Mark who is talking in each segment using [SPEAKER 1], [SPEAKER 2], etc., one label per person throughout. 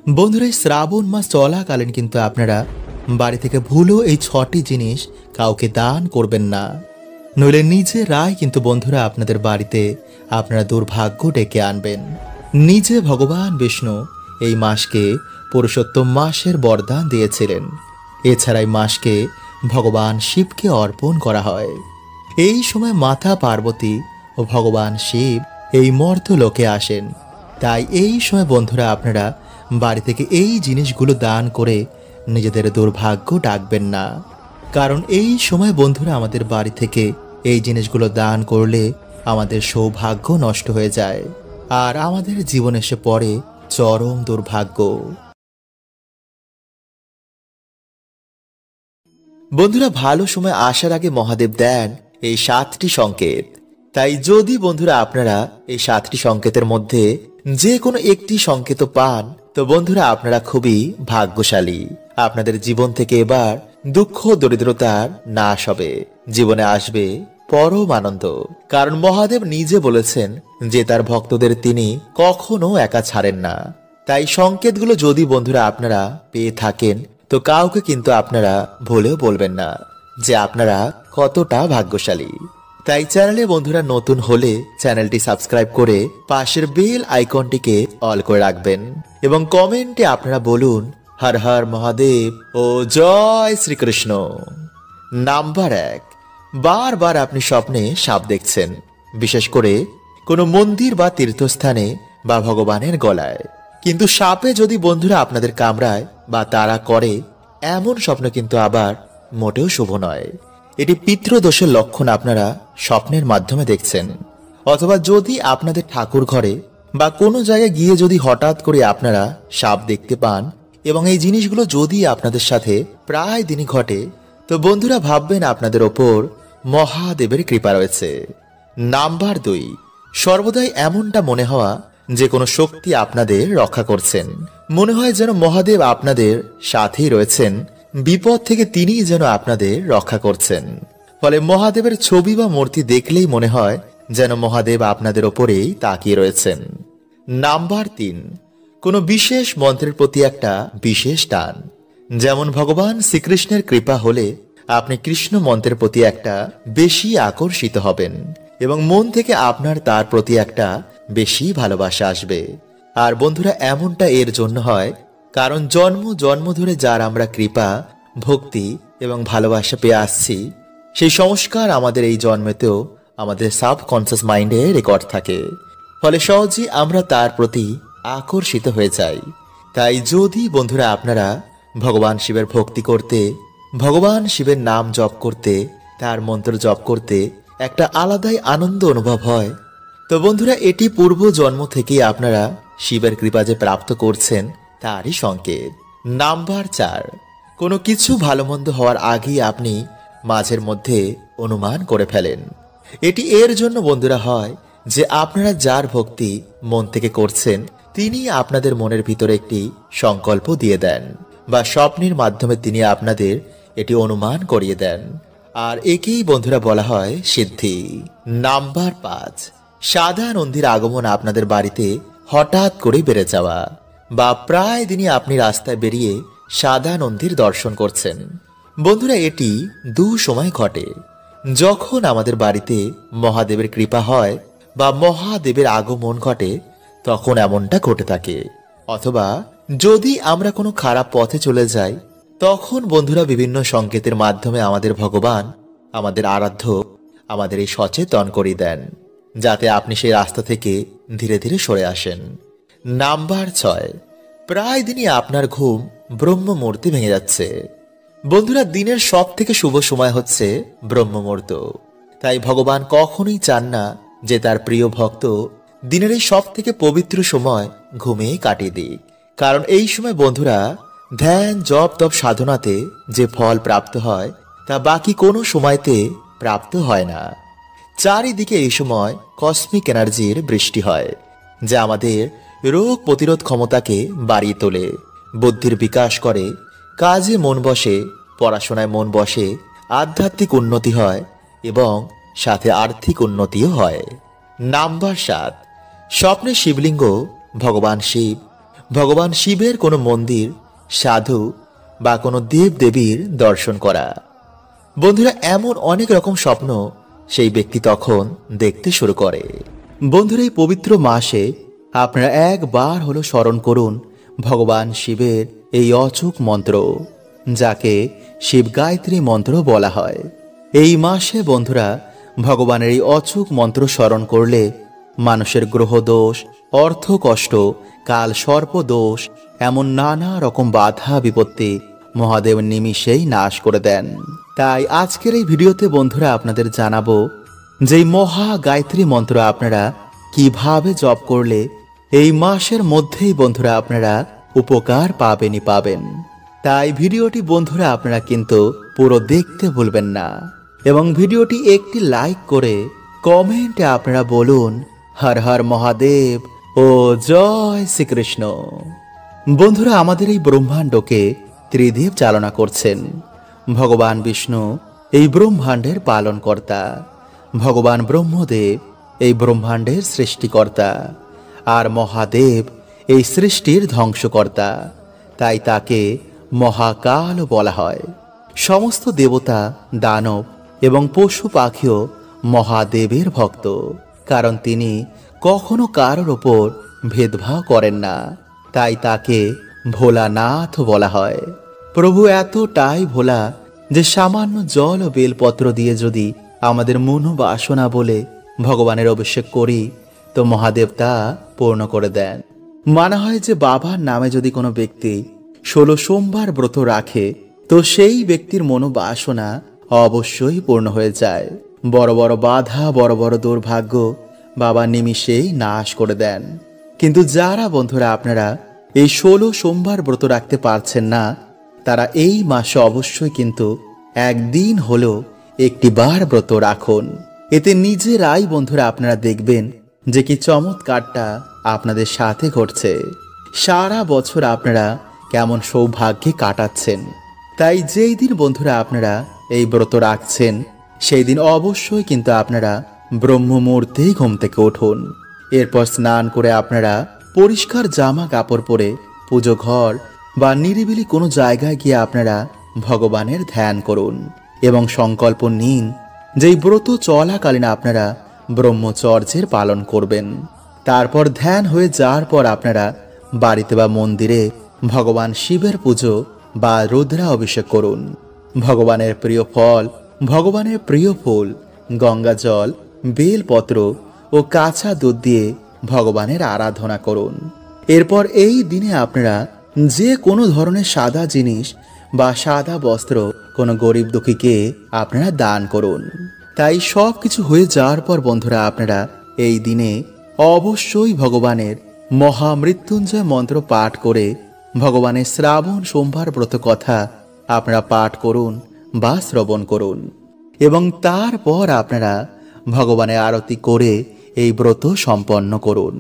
[SPEAKER 1] বন্ধুরা, এই শ্রাবণ মাস চলাকালীন কিন্তু আপনারা বাড়ি থেকে ভুলেও এই 6টি জিনিস কাউকে দান করবেন না, নইলে নিজেরাই কিন্তু বন্ধুরা আপনাদের বাড়িতে আপনারা দুর্ভাগ্য ডেকে আনবেন। নিজে ভগবান বিষ্ণু এই মাসকে পুরুষোত্তম মাসের বরদান দিয়েছিলেন। এছাড়া এই মাসকে ভগবান শিবকে অর্পণ করা হয়। এই সময় মাতা পার্বতী ও ভগবান শিব এই মর্ত্যলোকে আসেন। তাই এই সময় বন্ধুরা আপনারা বাড়ি থেকে এই জিনিসগুলো দান করে নিজেদের দুর্ভাগ্য ডাকবেন না, কারণ এই সময় বন্ধুরা আমাদের বাড়ি থেকে এই জিনিসগুলো দান করলে আমাদের সৌভাগ্য নষ্ট হয়ে যায় আর আমাদের জীবনে এসে পড়ে চরম দুর্ভাগ্য। বন্ধুরা, ভালো সময় আসার আগে মহাদেব দেন এই 7টি সংকেত। তাই যদি বন্ধুরা আপনারা এই 7টি সংকেতের মধ্যে যে কোনো একটি সংকেত পান, তো বন্ধুরা আপনারা খুবই ভাগ্যশালী। আপনাদের জীবন থেকে এবার দুঃখ দরিদ্রতার নাশ হবে, জীবনে আসবে পরম আনন্দ। কারণ মহাদেব নিজে বলেছেন যে তার ভক্তদের তিনি কখনো একা ছাড়েন না। তাই সংকেতগুলো যদি বন্ধুরা আপনারা পেয়ে থাকেন, তো কাউকে কিন্তু আপনারা ভুলেও বলবেন না যে আপনারা কতটা ভাগ্যশালী। তাই চ্যানেলে বন্ধুরা নতুন হলে চ্যানেলটি সাবস্ক্রাইব করে পাশের বেল আইকনটিকে অল করে রাখবেন এবং কমেন্টে আপনারা বলুন হর হর মহাদেব ও জয় শ্রীকৃষ্ণ। নাম্বার 1, বারবার আপনি স্বপ্নে সাপ দেখছেন, বিশেষ করে কোনো মন্দির বা তীর্থস্থানে বা ভগবানের গলায়। কিন্তু সাপে যদি বন্ধুরা আপনাদের কামড়ায় বা তাড়া করে, এমন স্বপ্ন কিন্তু আবার মোটেও শুভ নয়। এটি পিতৃদোষের লক্ষণ আপনারা স্বপ্নের মাধ্যমে দেখছেন। অথবা যদি আপনাদের ঠাকুর ঘরে বা কোনো জায়গায় গিয়ে যদি হঠাৎ করে আপনারা সাপ দেখতে পান এবং এই জিনিসগুলো যদি আপনাদের সাথে প্রায় দিনই ঘটে, তো বন্ধুরা ভাববেন আপনাদের ওপর মহাদেবের কৃপা রয়েছে। নাম্বার 2, সর্বদাই এমনটা মনে হওয়া যে কোনো শক্তি আপনাদের রক্ষা করছেন। মনে হয় যেন মহাদেব আপনাদের সাথেই রয়েছেন, বিপদ থেকে তিনিই যেন আপনাদের রক্ষা করছেন। ফলে মহাদেবের ছবি বা মূর্তি দেখলেই মনে হয় যেন মহাদেব আপনাদের ওপরেই তাকিয়ে রয়েছেন। নাম্বার 3, কোনো বিশেষ মন্ত্রের প্রতি একটা বিশেষ টান। যেমন ভগবান শ্রীকৃষ্ণের কৃপা হলে আপনি কৃষ্ণ মন্ত্রের প্রতি একটা বেশি আকর্ষিত হবেন এবং মন থেকে আপনার তার প্রতি একটা বেশি ভালোবাসা আসবে। আর বন্ধুরা এমনটা এর জন্য হয় কারণ জন্ম জন্ম ধরে যার আমরা কৃপা, ভক্তি এবং ভালোবাসা পেয়ে আসছি, সেই সংস্কার আমাদের এই জন্মেতেও আমাদের সাবকনসিয়াস মাইন্ডে রেকর্ড থাকে। ফলে সহজেই আমরা তার প্রতি আকর্ষিত হয়ে যাই। তাই যদি বন্ধুরা আপনারা ভগবান শিবের ভক্তি করতে, ভগবান শিবের নাম জপ করতে, তার মন্ত্র জপ করতে একটা আলাদাই আনন্দ অনুভব হয়, তো বন্ধুরা এটি পূর্ব জন্ম থেকেই আপনারা শিবের কৃপা যে প্রাপ্ত করছেন তারই সংকেত। নাম্বার 4, কোনো কিছু ভালো মন্দ হওয়ার আগেই আপনি মাঝের মধ্যে অনুমান করে ফেলেন। এটি এর জন্য বন্ধুরা হয় যে আপনারা যার ভক্তি মন থেকে করছেন তিনি আপনাদের মনের ভিতরে একটি সংকল্প দিয়ে দেন বা স্বপ্নের মাধ্যমে তিনি আপনাদের এটি অনুমান করিয়ে দেন, আর একেই বন্ধুরা বলা হয় সিদ্ধি। নাম্বার 5, সাদা নন্দীর আগমন আপনাদের বাড়িতে হঠাৎ করে বেড়ে যাওয়া বা প্রায় দিনই আপনি রাস্তায় বেরিয়ে সাদা নন্দীর দর্শন করছেন। বন্ধুরা এটি 2 সময় ঘটে, যখন আমাদের বাড়িতে মহাদেবের কৃপা হয় বা মহাদেবের আগমন ঘটে তখন এমনটা ঘটে থাকে। অথবা যদি আমরা কোনো খারাপ পথে চলে যাই, তখন বন্ধুরা বিভিন্ন সংকেতের মাধ্যমে আমাদের ভগবান, আমাদের আরাধ্য আমাদের এই সচেতন করে দেন যাতে আপনি সেই রাস্তা থেকে ধীরে ধীরে সরে আসেন। নাম্বার 6, প্রায় দিনই আপনার ঘুম ব্রহ্ম মুহূর্তে ভেঙে যাচ্ছে। বন্ধুরা দিনের সব থেকে শুভ সময় হচ্ছে ব্রহ্ম মুহূর্ত। তাই ভগবান কখনোই চান না যে তার প্রিয় ভক্ত দিনের এই সব থেকে পবিত্র সময় ঘুমিয়ে কাটিয়ে দিক। কারণ এই সময় বন্ধুরা ধ্যান জপ তপ সাধনাতে যে ফল প্রাপ্ত হয় তা বাকি কোনো সময়তে প্রাপ্ত হয় না। চারিদিকে এই সময় কসমিক এনার্জির বৃষ্টি হয় যা আমাদের রোগ প্রতিরোধ ক্ষমতাকে বাড়িয়ে তোলে, বুদ্ধির বিকাশ করে, কাজে মন বসে, পড়াশোনায় মন বসে, আধ্যাত্মিক উন্নতি হয় এবং সাথে আর্থিক উন্নতিও হয়। নাম্বার 7, স্বপ্নে শিবলিঙ্গ ভগবান শিব ভগবান শিবের কোনো মন্দির, সাধু বা কোনো দেব দেবীর দর্শন করা। বন্ধুরা, এমন অনেক রকম স্বপ্ন সেই ব্যক্তি তখন দেখতে শুরু করে। বন্ধুরা, এই পবিত্র মাসে আপনারা একবার হলো স্মরণ করুন ভগবান শিবের এই অচূক মন্ত্র, যাকে শিব গায়ত্রী মন্ত্র বলা হয়। এই মাসে বন্ধুরা ভগবানের এই অচূক মন্ত্র স্মরণ করলে মানুষের গ্রহ দোষ, অর্থ কষ্ট, কাল সর্প দোষ, এমন নানা রকম বাধা বিপত্তি মহাদেব নিমিষেই নাশ করে দেন। তাই আজকের এই ভিডিওতে বন্ধুরা আপনাদের জানাবো যে মহা গায়ত্রী মন্ত্র আপনারা কিভাবে জপ করলে এই মাসের মধ্যেই বন্ধুরা আপনারা উপকার পাবেনই পাবেন। তাই ভিডিওটি বন্ধুরা আপনারা কিন্তু পুরো দেখতে ভুলবেন না, এবং ভিডিওটি একটি লাইক করে কমেন্টে আপনারা বলুন হর হর মহাদেব ও জয় শ্রীকৃষ্ণ। বন্ধুরা, আমাদের এই ব্রহ্মাণ্ডকে ত্রিদেব চালনা করছেন। ভগবান বিষ্ণু এই ব্রহ্মাণ্ডের পালনকর্তা, ভগবান ব্রহ্মদেব এই ব্রহ্মাণ্ডের সৃষ্টিকর্তা, আর মহাদেব এই সৃষ্টির ধ্বংসকর্তা। তাই তাকে মহাকাল বলা হয়। সমস্ত দেবতা, দানব এবং পশু পাখিও মহাদেবের ভক্ত, কারণ তিনি কখনো কারোর ওপর ভেদভাব করেন না। তাই তাকে ভোলানাথ বলা হয়। প্রভু এতটাই ভোলা যে সামান্য জল ও বেলপত্র দিয়ে যদি আমাদের মনোবাসনা বলে ভগবানের অভিষেক করি, তো মহাদেব তা পূর্ণ করে দেন। মানা হয় যে বাবার নামে যদি কোনো ব্যক্তি 16 সোমবার ব্রত রাখে, তো সেই ব্যক্তির মনোবাসনা অবশ্যই পূর্ণ হয়ে যায়। বড় বড় বাধা, বড় বড় দুর্ভাগ্য বাবা নিমিষেই নাশ করে দেন। কিন্তু যারা বন্ধুরা আপনারা এই 16 সোমবার ব্রত রাখতে পারছেন না, তারা এই মাসে অবশ্যই কিন্তু একদিন হলেও একটি বার ব্রত রাখুন। এতে নিজেরাই বন্ধুরা আপনারা দেখবেন যে কি চমৎকারটা আপনাদের সাথে ঘটছে। সারা বছর আপনারা কেমন সৌভাগ্যে কাটাচ্ছেন। তাই যেই দিন বন্ধুরা আপনারা এই ব্রত রাখছেন, সেই দিন অবশ্যই কিন্তু আপনারা ব্রহ্ম মুহূর্তেই ঘুম থেকে উঠুন। এরপর স্নান করে আপনারা পরিষ্কার জামা কাপড় পরে পুজো ঘর বা নিরিবিলি কোনো জায়গায় গিয়ে আপনারা ভগবানের ধ্যান করুন এবং সংকল্প নিন যেই ব্রত চলাকালীন আপনারা ব্রহ্মচর্যের পালন করবেন। তারপর ধ্যান হয়ে যাওয়ার পর আপনারা বাড়িতে বা মন্দিরে ভগবান শিবের পুজো বা রুদ্রা অভিষেক করুন। ভগবানের প্রিয় ফল, ভগবানের প্রিয় ফুল, গঙ্গা জল, বেলপত্র ও কাঁচা দুধ দিয়ে ভগবানের আরাধনা করুন। এরপর এই দিনে আপনারা যে কোনো ধরনের সাদা জিনিস বা সাদা বস্ত্র কোনো গরিব দুঃখীকে আপনারা দান করুন। তাই সব কিছু হয়ে যাওয়ার পর বন্ধুরা আপনারা এই দিনে অবশ্যই ভগবানের মহামৃত্যুঞ্জয় মন্ত্র পাঠ করে ভগবানের শ্রাবণ সোমবার ব্রত কথা আপনারা পাঠ করুন বা শ্রবণ করুন, এবং তারপর আপনারা ভগবানের আরতি করে এই ব্রত সম্পন্ন করুন।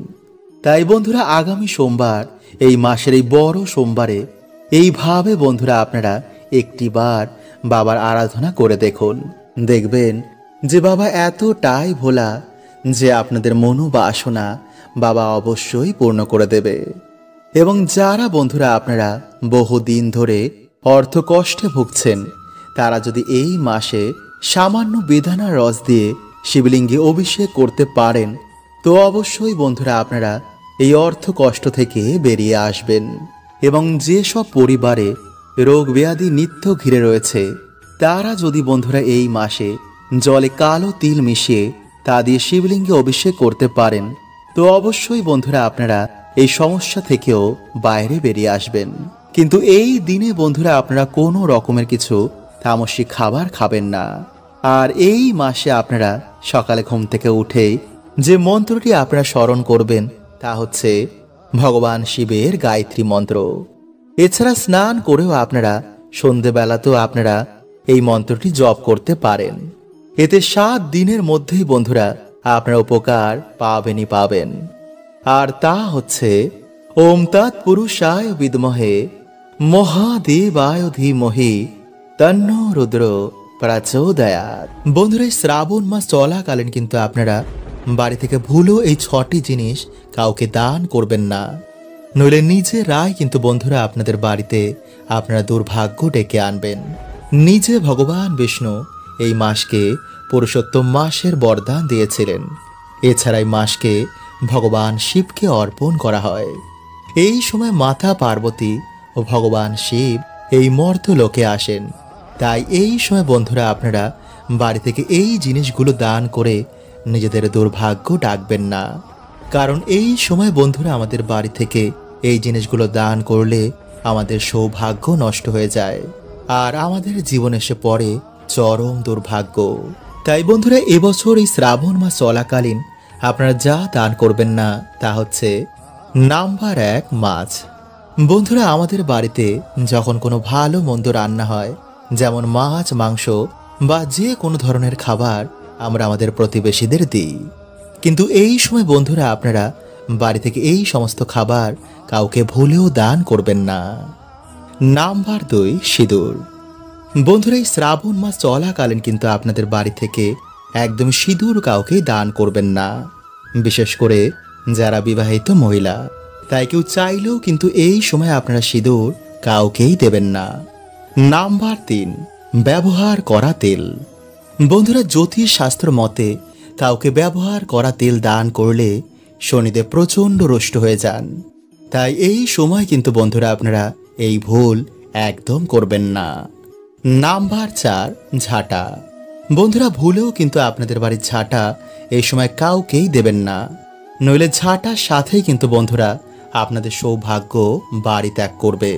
[SPEAKER 1] তাই বন্ধুরা আগামী সোমবার, এই মাসের এই বড় সোমবারে এইভাবে বন্ধুরা আপনারা একটিবার বাবার আরাধনা করে দেখুন। দেখবেন যে বাবা এতটাই ভোলা যে আপনাদের মনোবাসনা বাবা অবশ্যই পূর্ণ করে দেবে। এবং যারা বন্ধুরা আপনারা বহুদিন ধরে অর্থ কষ্টে ভুগছেন, তারা যদি এই মাসে সামান্য বেদানার রস দিয়ে শিবলিঙ্গে অভিষেক করতে পারেন, তো অবশ্যই বন্ধুরা আপনারা এই অর্থ কষ্ট থেকে বেরিয়ে আসবেন। এবং যেসব পরিবারে রোগ ব্যাধি নিত্য ঘিরে রয়েছে, তারা যদি বন্ধুরা এই মাসে জলে কালো তিল মিশিয়ে তা দিয়ে শিবলিঙ্গে অভিষেক করতে পারেন, তো অবশ্যই বন্ধুরা আপনারা এই সমস্যা থেকেও বাইরে বেরিয়ে আসবেন। কিন্তু এই দিনে বন্ধুরা আপনারা কোনো রকমের কিছু তামসিক খাবার খাবেন না। আর এই মাসে আপনারা সকালে ঘুম থেকে উঠেই যে মন্ত্রটি আপনারা স্মরণ করবেন তা হচ্ছে ভগবান শিবের গায়ত্রী মন্ত্র। এছাড়া স্নান করেও আপনারা সন্ধেবেলাতেও আপনারা এই মন্ত্রটি জপ করতে পারেন। এতে 7 দিনের মধ্যেই বন্ধুরা আপনারা উপকার পাবেনই পাবেন। আর তা হচ্ছে ওম তৎপুরুষায় বিদ্মহে মহাদেবায় ধীমহি তন্নো রুদ্র প্রচোদয়াৎ। বন্ধুরা, শ্রাবণ মাস চলাকালীন কিন্তু আপনারা বাড়ি থেকে ভুলেও এই 6টি জিনিস কাউকে দান করবেন না। নইলে নিজেরাই কিন্তু বন্ধুরা আপনাদের বাড়িতে আপনারা দুর্ভাগ্য ডেকে আনবেন। নিজে ভগবান বিষ্ণু এই মাসকে পুরুষোত্তম মাসের বরদান দিয়েছিলেন। এছাড়া এই মাসকে ভগবান শিবকে অর্পণ করা হয়। এই সময় মাতা পার্বতী ও ভগবান শিব এই মর্ত্যলোকে আসেন। তাই এই সময় বন্ধুরা আপনারা বাড়ি থেকে এই জিনিসগুলো দান করে নিজেদের দুর্ভাগ্য ডাকবেন না। কারণ এই সময় বন্ধুরা আমাদের বাড়ি থেকে এই জিনিসগুলো দান করলে আমাদের সৌভাগ্য নষ্ট হয়ে যায় আর আমাদের জীবনে এসে পড়ে চরম দুর্ভাগ্য। তাই বন্ধুরা এবছর এই শ্রাবণ মাস চলাকালীন আপনারা যা দান করবেন না তা হচ্ছে নাম্বার 1 মাছ। বন্ধুরা আমাদের বাড়িতে যখন কোনো ভালো মন্দ রান্না হয়, যেমন মাছ মাংস বা যে কোনো ধরনের খাবার আমরা আমাদের প্রতিবেশীদের দিই। কিন্তু এই সময় বন্ধুরা আপনারা বাড়ি থেকে এই সমস্ত খাবার কাউকে ভুলেও দান করবেন না। নাম্বার 2 সিঁদুর। বন্ধুরা এই শ্রাবণ মাস চলাকালীন কিন্তু আপনাদের বাড়ি থেকে একদম সিঁদুর কাউকে দান করবেন না, বিশেষ করে যারা বিবাহিত মহিলা। তাই কেউ চাইলেও কিন্তু এই সময় আপনারা সিঁদুর কাউকেই দেবেন না। নাম্বার 3 ব্যবহার করা তেল। বন্ধুরা জ্যোতিষ শাস্ত্র মতে কাউকে ব্যবহার করা তেল দান করলে শনিদেব প্রচণ্ড রুষ্ট হয়ে যান। তাই এই সময় কিন্তু বন্ধুরা আপনারা এই ভুল একদম করবেন না। নাম্বার 4 ঝাঁটা। বন্ধুরা ভুলেও কিন্তু আপনাদের বাড়ির ঝাঁটা এই সময় কাউকেই দেবেন না, নইলে ঝাঁটার সাথেই কিন্তু বন্ধুরা আপনাদের সৌভাগ্য বাড়ি ত্যাগ করবে।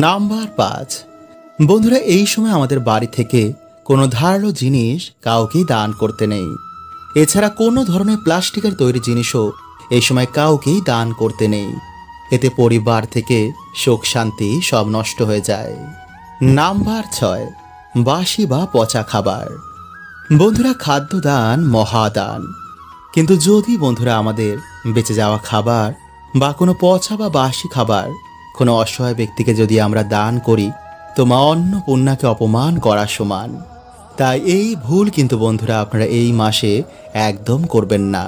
[SPEAKER 1] নাম্বার 5 বন্ধুরা এই সময় আমাদের বাড়ি থেকে কোনো ধারালো জিনিস কাউকেই দান করতে নেই। এছাড়া কোনো ধরনের প্লাস্টিকের তৈরি জিনিসও এই সময় কাউকেই দান করতে নেই। এতে পরিবার থেকে সুখ শান্তি সব নষ্ট হয়ে যায়। নাম্বার 6 বাসি বা পচা খাবার। বন্ধুরা খাদ্য দান মহাদান, কিন্তু যদি বন্ধুরা আমাদের বেঁচে যাওয়া খাবার বা কোনো পচা বা বাসি খাবার কোনো অসহায় ব্যক্তিকে যদি আমরা দান করি তো মা অন্নপূর্ণাকে অপমান করার সমান। তাই এই ভুল কিন্তু বন্ধুরা আপনারা এই মাসে একদম করবেন না।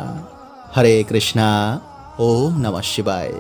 [SPEAKER 1] হরে কৃষ্ণা, ওম নমঃ শিবায়।